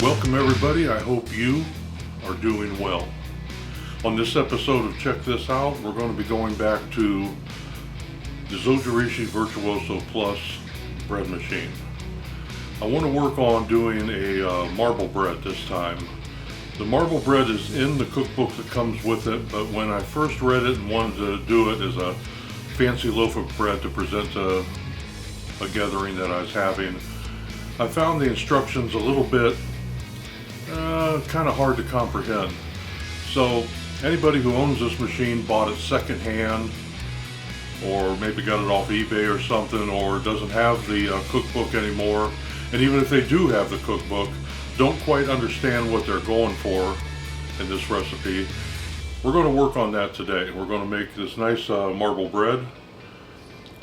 Welcome everybody, I hope you are doing well. On this episode of Check This Out, we're going to be going back to the Zojirushi Virtuoso Plus bread machine. I want to work on doing a marble bread this time. The marble bread is in the cookbook that comes with it, but when I first read it and wanted to do it as a fancy loaf of bread to present to a gathering that I was having, I found the instructions a little bit kind of hard to comprehend. So anybody who owns this machine bought it secondhand, or maybe got it off eBay or something, or doesn't have the cookbook anymore, and even if they do have the cookbook, don't quite understand what they're going for in this recipe. We're going to work on that today. We're going to make this nice marble bread.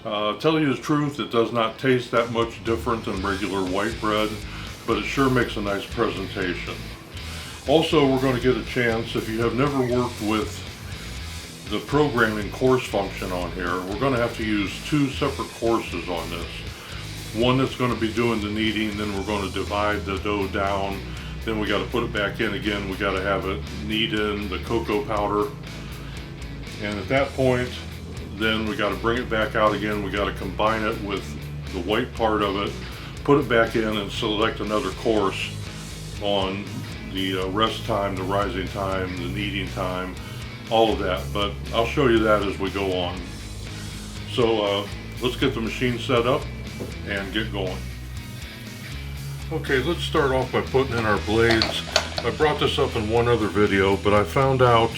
Tell you the truth, it does not taste that much different than regular white bread, but it sure makes a nice presentation. Also, we're going to get a chance, if you have never worked with the programming course function on here, we're going to have to use two separate courses on this. One that's going to be doing the kneading, then we're going to divide the dough down, then we got to put it back in again, we got to have it knead in the cocoa powder, and at that point then we got to bring it back out again, we got to combine it with the white part of it, put it back in and select another course on the rest time, the rising time, the kneading time, all of that, but I'll show you that as we go on. So let's get the machine set up and get going. Okay, let's start off by putting in our blades. I brought this up in one other video, but I found out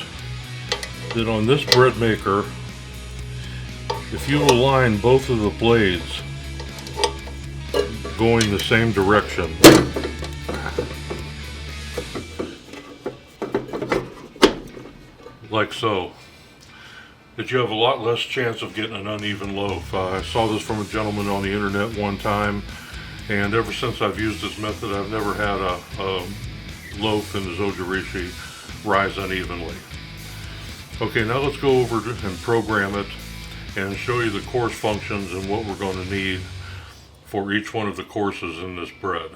that on this bread maker, if you align both of the blades going the same direction, like so, that you have a lot less chance of getting an uneven loaf. I saw this from a gentleman on the internet one time, and ever since I've used this method, I've never had a loaf in the Zojirushi rise unevenly. Okay, now let's go over and program it and show you the course functions and what we're going to need for each one of the courses in this bread.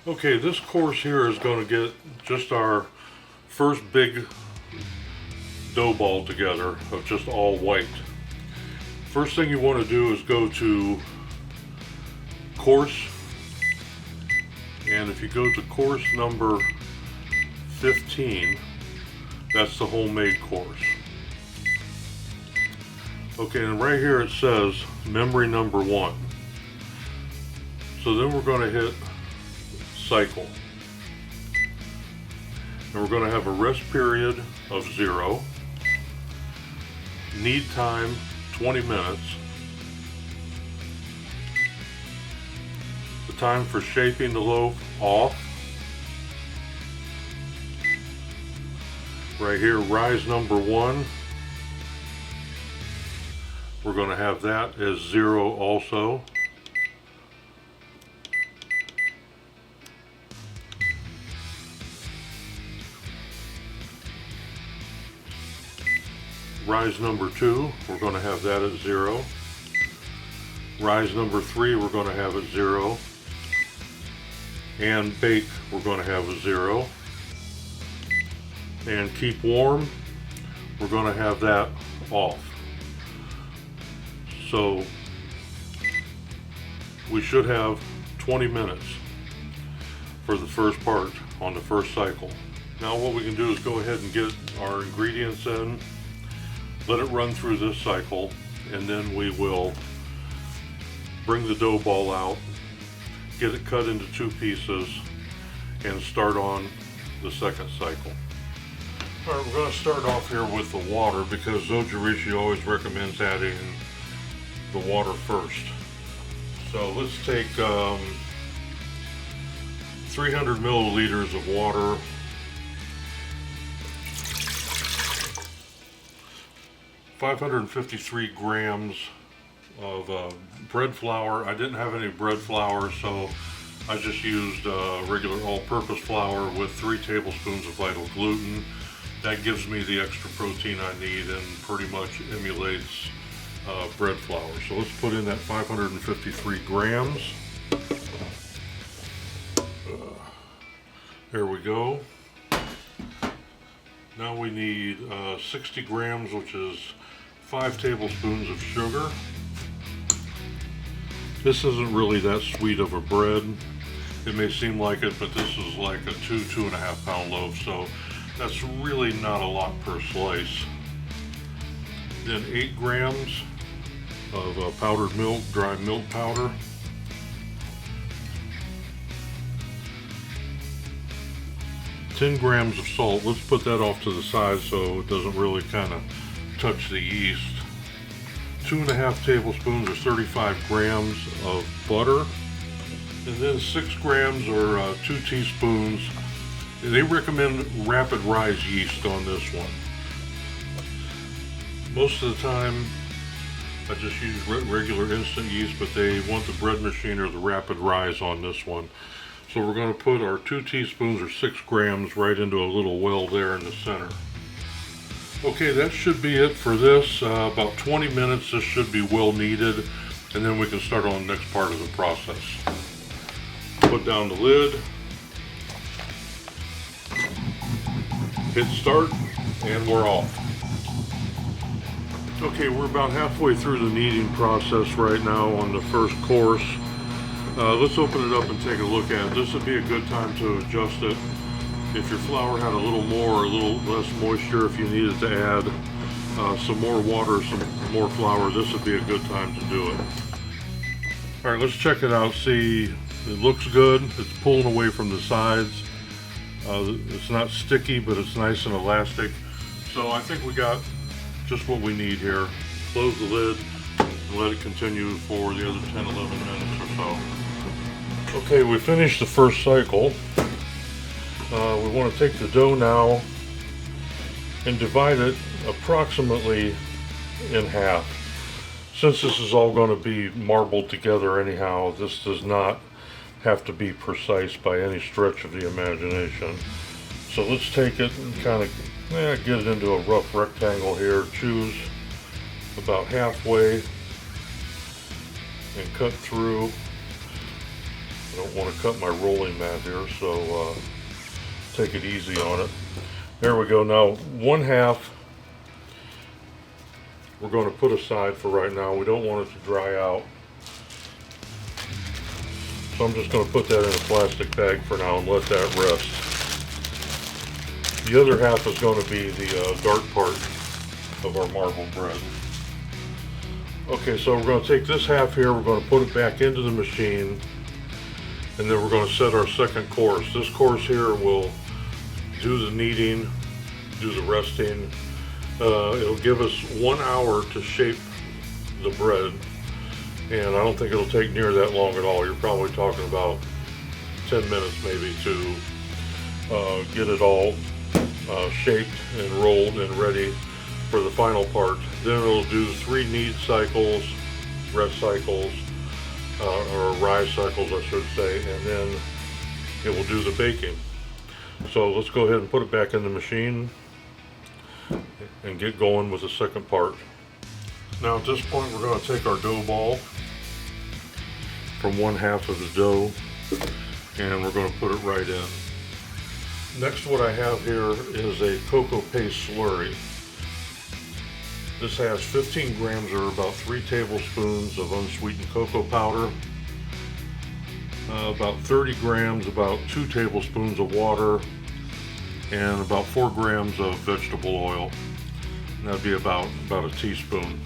Okay, this course here is going to get just our first big dough ball together of just all white. First thing you want to do is go to course, and if you go to course number 15, that's the homemade course. Okay, and right here it says memory number 1. So then we're going to hit cycle. And we're going to have a rest period of 0, knead time 20 minutes, the time for shaping the loaf off, right here rise number 1, we're going to have that as 0 also. Rise number 2, we're going to have that at 0. Rise number 3, we're going to have at 0. And bake, we're going to have a 0. And keep warm, we're going to have that off. So we should have 20 minutes for the first part on the first cycle. Now what we can do is go ahead and get our ingredients in, let it run through this cycle, and then we will bring the dough ball out, get it cut into 2 pieces, and start on the second cycle. Alright, we're going to start off here with the water because Zojirushi always recommends adding the water first. So let's take 300 milliliters of water, 553 grams of bread flour. I didn't have any bread flour, so I just used regular all-purpose flour with 3 tablespoons of vital gluten. That gives me the extra protein I need and pretty much emulates bread flour. So let's put in that 553 grams. There we go. Now we need 60 grams, which is 5 tablespoons of sugar. This isn't really that sweet of a bread. It may seem like it, but this is like a 2.5 pound loaf, so that's really not a lot per slice. Then 8 grams of powdered milk, dry milk powder. 10 grams of salt. Let's put that off to the side so it doesn't really kind of touch the yeast. 2.5 tablespoons or 35 grams of butter. And then 6 grams or 2 teaspoons. They recommend rapid rise yeast on this one. Most of the time I just use regular instant yeast, but they want the bread machine or the rapid rise on this one. So we're going to put our 2 teaspoons or 6 grams right into a little well there in the center. Okay, that should be it for this. About 20 minutes, this should be well kneaded, and then we can start on the next part of the process. Put down the lid, hit start, and we're off. Okay, we're about halfway through the kneading process right now on the first course. Let's open it up and take a look at it. This would be a good time to adjust it. If your flour had a little more or a little less moisture, if you needed to add some more water, some more flour, this would be a good time to do it. All right, let's check it out. See, it looks good. It's pulling away from the sides. It's not sticky, but it's nice and elastic. So I think we got just what we need here. Close the lid and let it continue for the other 10-11 minutes or so. Okay, we finished the first cycle. We want to take the dough now and divide it approximately in half. Since this is all going to be marbled together anyhow, this does not have to be precise by any stretch of the imagination. So let's take it and kind of get it into a rough rectangle here. Choose about halfway and cut through. I don't want to cut my rolling mat here, so take it easy on it. There we go. Now 1/2 we're going to put aside for right now. We don't want it to dry out. So I'm just going to put that in a plastic bag for now and let that rest. The other half is going to be the dark part of our marbled bread. Okay, so we're going to take this half here, we're going to put it back into the machine, and then we're going to set our second course. This course here will do the kneading, do the resting. It'll give us 1 hour to shape the bread, and I don't think it'll take near that long at all. You're probably talking about 10 minutes maybe to get it all shaped and rolled and ready for the final part. Then it'll do 3 knead cycles, rest cycles, or rise cycles I should say, and then it will do the baking. So let's go ahead and put it back in the machine and get going with the second part. Now at this point we're going to take our dough ball from 1/2 of the dough and we're going to put it right in. Next, what I have here is a cocoa paste slurry. This has 15 grams or about 3 tablespoons of unsweetened cocoa powder, about 30 grams, about 2 tablespoons of water, and about 4 grams of vegetable oil. And that'd be about a teaspoon.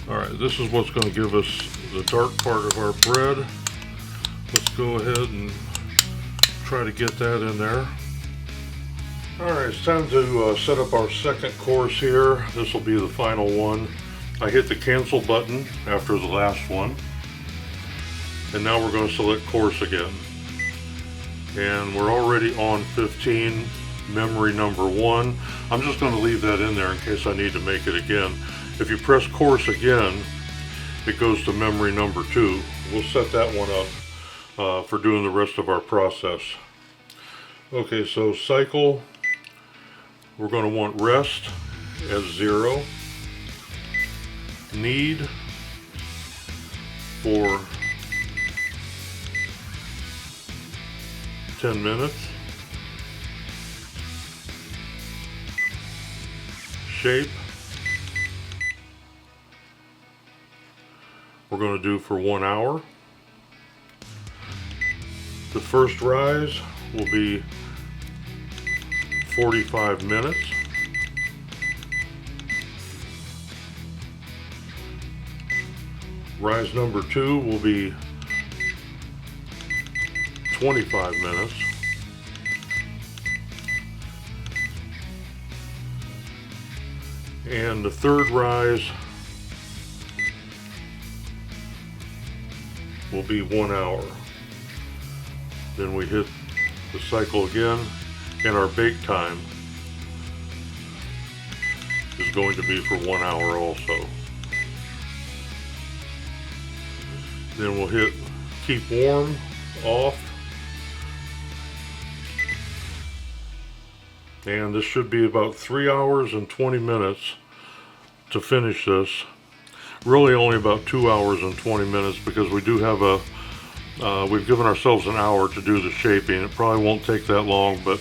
Alright, this is what's going to give us the dark part of our bread. Let's go ahead and try to get that in there. Alright, it's time to set up our second course here. This will be the final one. I hit the cancel button after the last one. And now we're going to select course again. And we're already on 15, memory number 1. I'm just going to leave that in there in case I need to make it again. If you press course again, it goes to memory number 2. We'll set that one up for doing the rest of our process. Okay, so cycle. We're going to want rest as 0, knead for 10 minutes, shape. We're going to do for 1 hour. The first rise will be 45 minutes. Rise number 2 will be 25 minutes. And the third rise will be 1 hour. Then we hit the cycle again, and our bake time is going to be for 1 hour also. Then we'll hit keep warm, off, and this should be about 3 hours and 20 minutes to finish this. Really only about 2 hours and 20 minutes because we do have we've given ourselves an hour to do the shaping. It probably won't take that long, but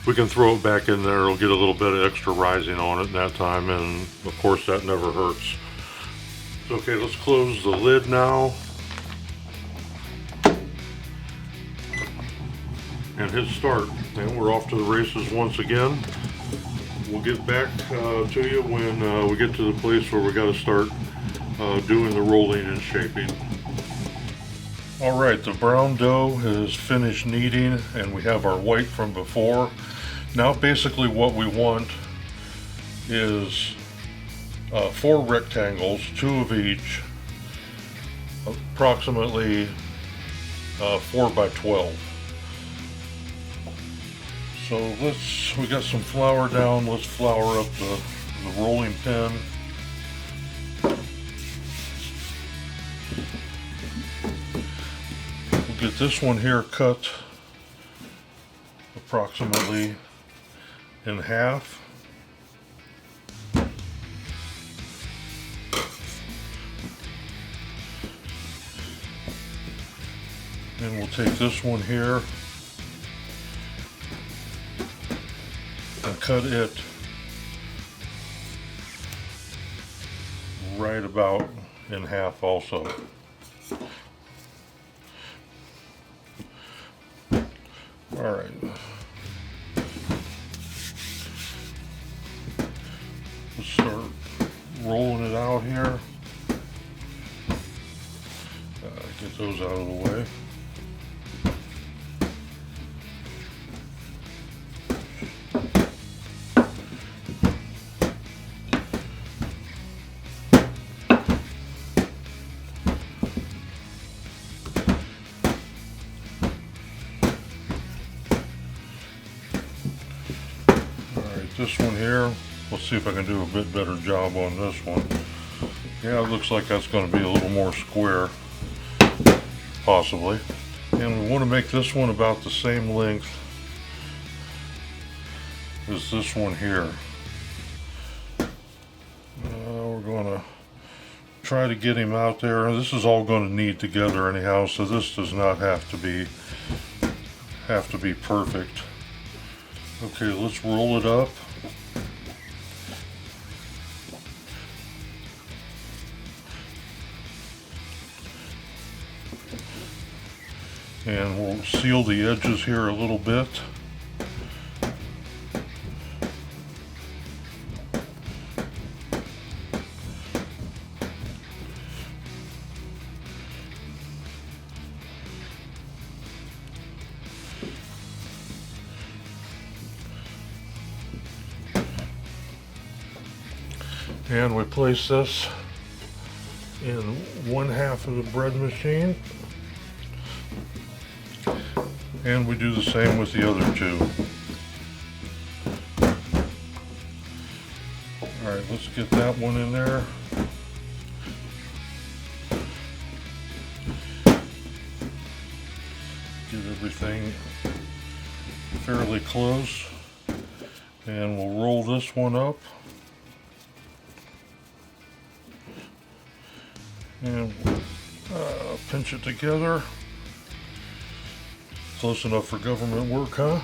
we can throw it back in there. It'll get a little bit of extra rising on it in that time, and of course that never hurts. Okay, let's close the lid now and hit start. And we're off to the races once again. We'll get back to you when we get to the place where we got to start doing the rolling and shaping. Alright, the brown dough is finished kneading and we have our white from before. Now basically what we want is 4 rectangles, 2 of each, approximately 4 by 12. So we got some flour down, let's flour up the rolling pin. We'll get this one here cut approximately in half. And we'll take this one here and cut it right about in half also. Alright. Let's start rolling it out here. Get those out of the way. This one here, let's see if I can do a bit better job on this one. Yeah, it looks like that's going to be a little more square, possibly. And we want to make this one about the same length as this one here. We're going to try to get him out there. This is all going to knead together anyhow, so this does not have to be perfect. Okay, let's roll it up. And we'll seal the edges here a little bit. And we place this in one half of the bread machine. And we do the same with the other two. Alright, let's get that one in there. Get everything fairly close. And we'll roll this one up. And pinch it together. Close enough for government work, huh?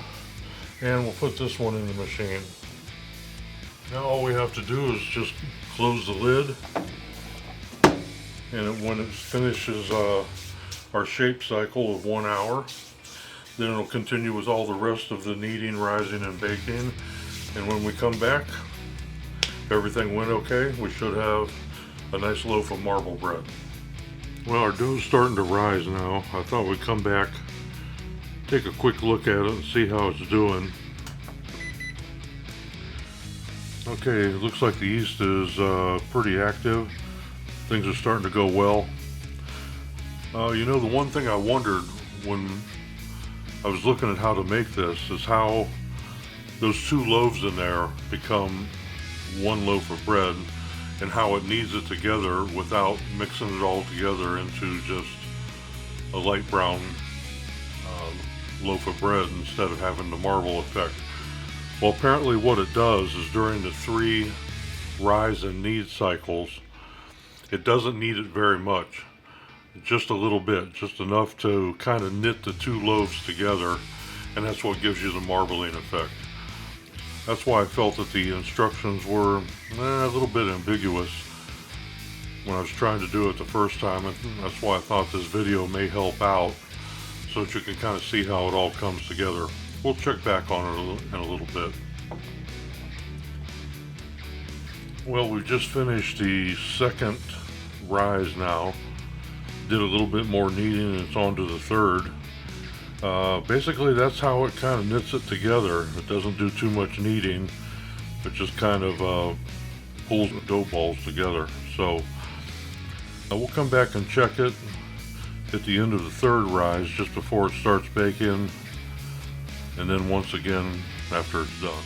And we'll put this one in the machine. Now all we have to do is just close the lid, and when it finishes our shape cycle of 1 hour, then it'll continue with all the rest of the kneading, rising, and baking. And when we come back, if everything went okay, we should have a nice loaf of marble bread. Well, our dough's starting to rise now. I thought we'd come back, take a quick look at it and see how it's doing. Okay, it looks like the yeast is pretty active. Things are starting to go well. You know, the one thing I wondered when I was looking at how to make this is how those 2 loaves in there become 1 loaf of bread, and how it kneads it together without mixing it all together into just a light brown loaf of bread instead of having the marble effect. Well, apparently what it does is during the 3 rise and knead cycles, it doesn't knead it very much, just a little bit, just enough to kind of knit the 2 loaves together, and that's what gives you the marbling effect. That's why I felt that the instructions were a little bit ambiguous when I was trying to do it the first time, and that's why I thought this video may help out so that you can kind of see how it all comes together. We'll check back on it in a little bit. Well, we've just finished the 2nd rise now. Did a little bit more kneading and it's on to the 3rd. Basically that's how it kind of knits it together. It doesn't do too much kneading. It just kind of pulls the dough balls together. So we'll come back and check it at the end of the 3rd rise, just before it starts baking, and then once again after it's done.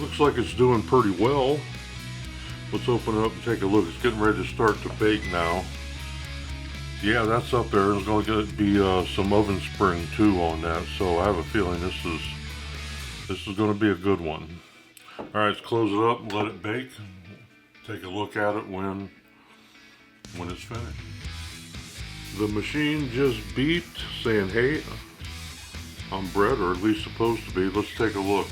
Looks like it's doing pretty well. Let's open it up and take a look. It's getting ready to start to bake now. Yeah, that's up there. There's going to be some oven spring too on that, so I have a feeling this is going to be a good one. All right, let's close it up and let it bake. Take a look at it when it's finished. The machine just beeped saying, "Hey, I'm bread," or at least supposed to be. Let's take a look.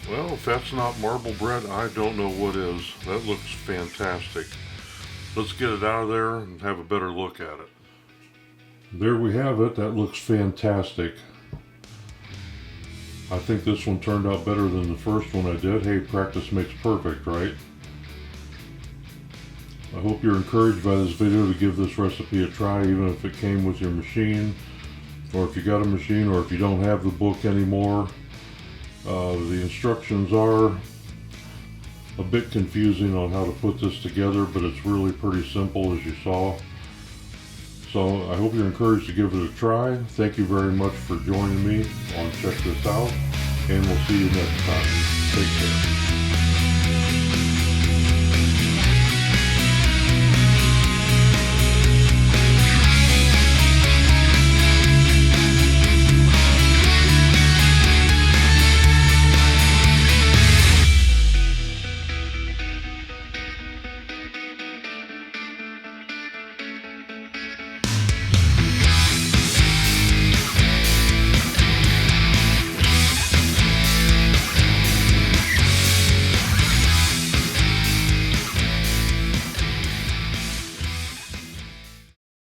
Well, if that's not marble bread, I don't know what is. That looks fantastic. Let's get it out of there and have a better look at it. There we have it. That looks fantastic. I think this one turned out better than the first one I did. Hey, practice makes perfect, right? I hope you're encouraged by this video to give this recipe a try, even if it came with your machine, or if you got a machine, or if you don't have the book anymore. The instructions are a bit confusing on how to put this together, but it's really pretty simple, as you saw. So I hope you're encouraged to give it a try. Thank you very much for joining me on Check This Out, and we'll see you next time.